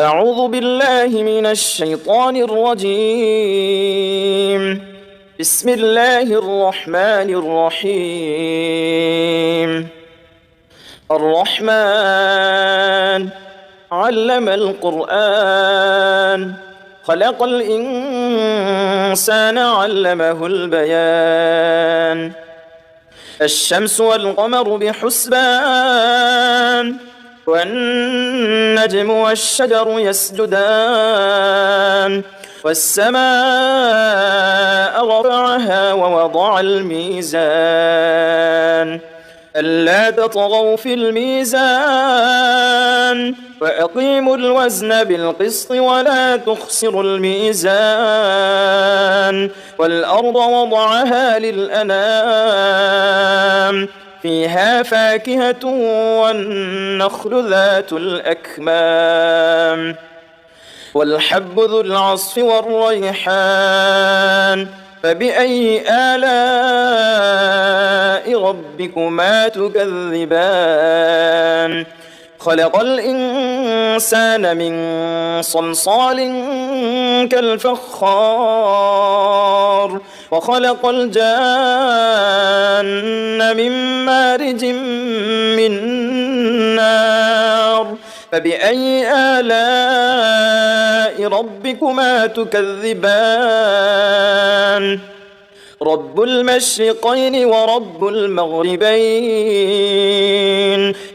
أعوذ بالله من الشيطان الرجيم. بسم الله الرحمن الرحيم. الرحمن علم القرآن، خلق الإنسان علمه البيان. الشمس والقمر بحسبان، والنجم والشجر يسجدان. والسماء رفعها ووضع الميزان، ألا تطغوا في الميزان، وأقيموا الوزن بالقسط ولا تخسروا الميزان. والأرض وضعها للأنام، فيها فاكهة والنخل ذات الأكمام، والحب ذو العصف والريحان. فبأي آلاء ربكما تكذبان؟ خلق الإنسان من صلصال كالفخار، وخلق الجان من مارج من نار. فبأي آلاء ربكما تكذبان؟ رب المشرقين ورب المغربين،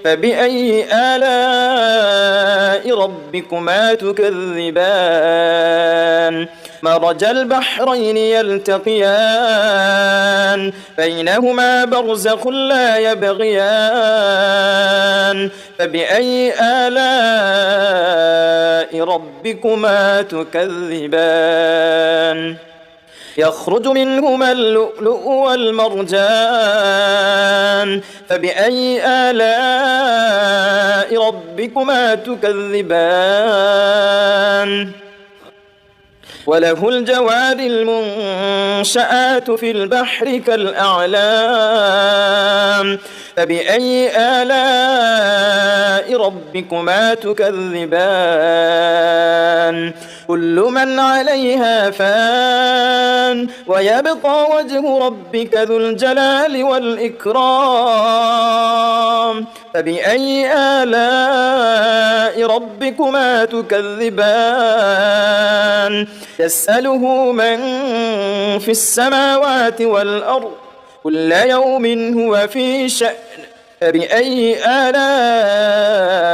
فبأي آلاء ربكما تكذبان؟ مرج البحرين يلتقيان، بينهما برزخ لا يبغيان. فبأي آلاء ربكما تكذبان؟ يخرج منهما اللؤلؤ والمرجان، فبأي آلاء ربكما تكذبان؟ وله الجوار المنشآت في البحر كالأعلام، فبأي آلاء ربكما تكذبان؟ كل من عليها فان، ويبقى وجه ربك ذو الجلال والإكرام. فبأي آلاء ربكما تكذبان؟ يسأله من في السماوات والأرض، كل يوم هو في شأن. فبأي آلاء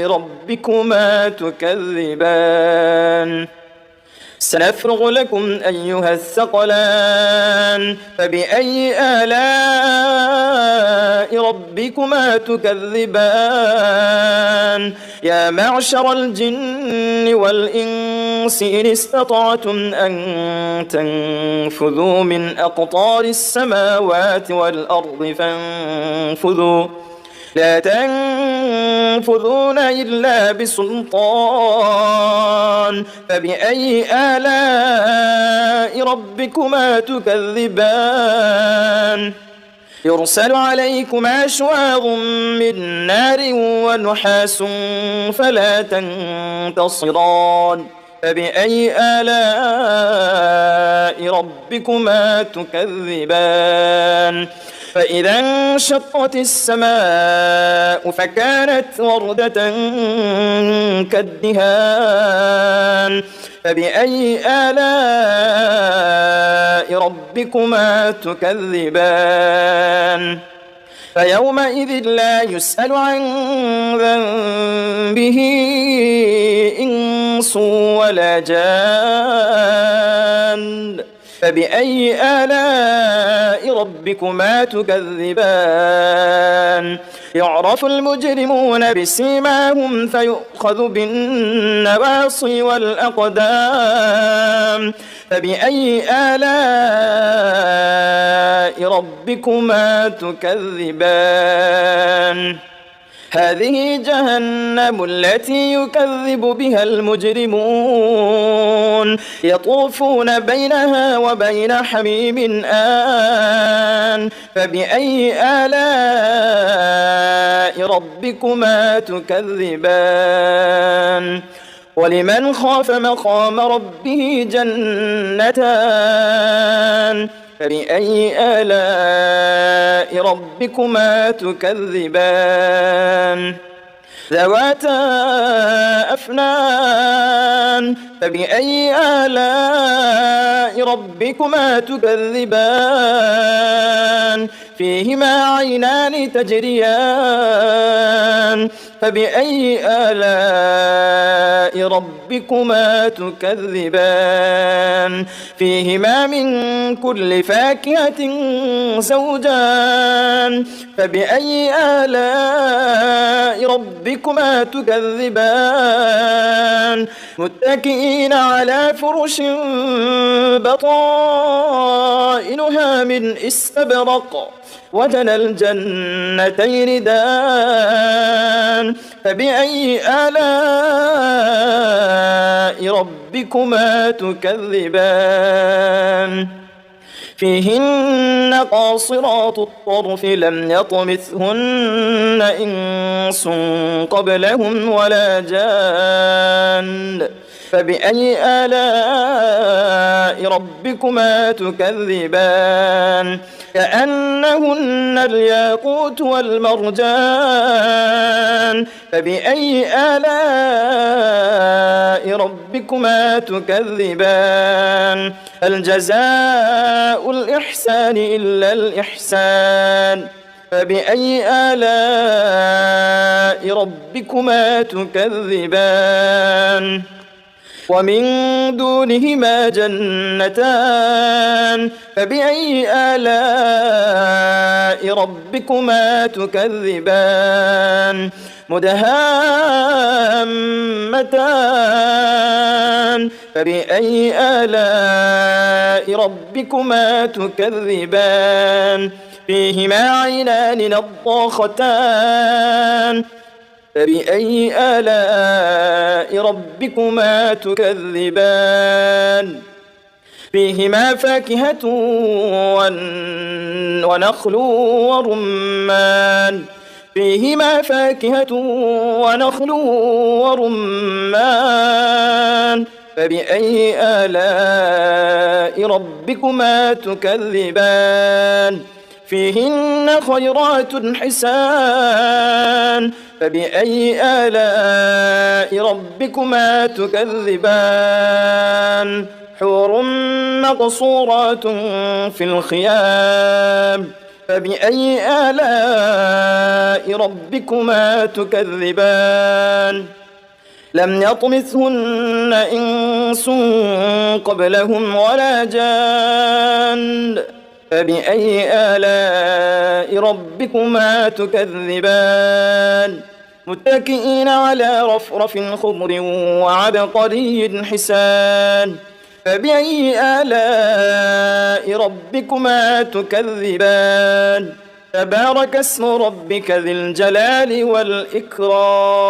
ربكما تكذبان؟ سنفرغ لكم أيها الثقلان. فبأي آلاء ربكما تكذبان؟ يا معشر الجن والإنس إن استطعتم أن تنفذوا من أقطار السماوات والأرض فانفذوا، لا تنفذون إلا بسلطان. فبأي آلاء ربكما تكذبان؟ يرسل عليكما شواظ من نار ونحاس فلا تنتصران. فبأي آلاء ربكما تكذبان؟ فإذا انشقت السماء فكانت وردة كالدهان. فبأي آلاء ربكما تكذبان؟ فيومئذ لا يسأل عن ذنبه إنس ولا جان. فبأي آلاء ربكما تكذبان؟ يعرف المجرمون بسيماهم فيؤخذ بالنواصي والأقدام. فبأي آلاء ربكما تكذبان؟ هذه جهنم التي يكذب بها المجرمون يطوفون بينها وبين حميم آن فبأي آلاء ربكما تكذبان ولمن خاف مقام ربه جنتان فبأي آلاء ربكما تكذبان ذواتا أفنان فبأي آلاء ربكما تكذبان فيهما عينان تجريان فبأي آلاء ربكما تكذبان فيهما من كل فاكهة زوجان فبأي آلاء ربكما تكذبان متكئين على فرش بطائنها من استبرق وجنى الجنتين دان فبأي آلاء ربكما تكذبان فيهن قاصرات الطرف لم يطمثهن إنس قبلهم ولا جان فبأي آلاء ربكما تكذبان كأنهن الياقوت والمرجان فبأي آلاء ربكما تكذبان هل جزاء الإحسان إلا الإحسان فبأي آلاء ربكما تكذبان ومن دونهما جنتان فبأي آلاء ربكما تكذبان مدهامتان فبأي آلاء ربكما تكذبان فيهما عينان نضاختان فبأي آلاء ربكما تكذبان فيهما فاكهة ونخل ورمان فيهما فاكهة ونخل ورمان فبأي آلاء ربكما تكذبان فيهن خيرات حسان فبأي آلاء ربكما تكذبان حور مقصورات في الخيام فبأي آلاء ربكما تكذبان لم يطمثهن إنس قبلهم ولا جان فبأي آلاء ربكما تكذبان متكئين على رفرف خضر وعبقري حسان فبأي آلاء ربكما تكذبان تبارك اسم ربك ذي الجلال والإكرام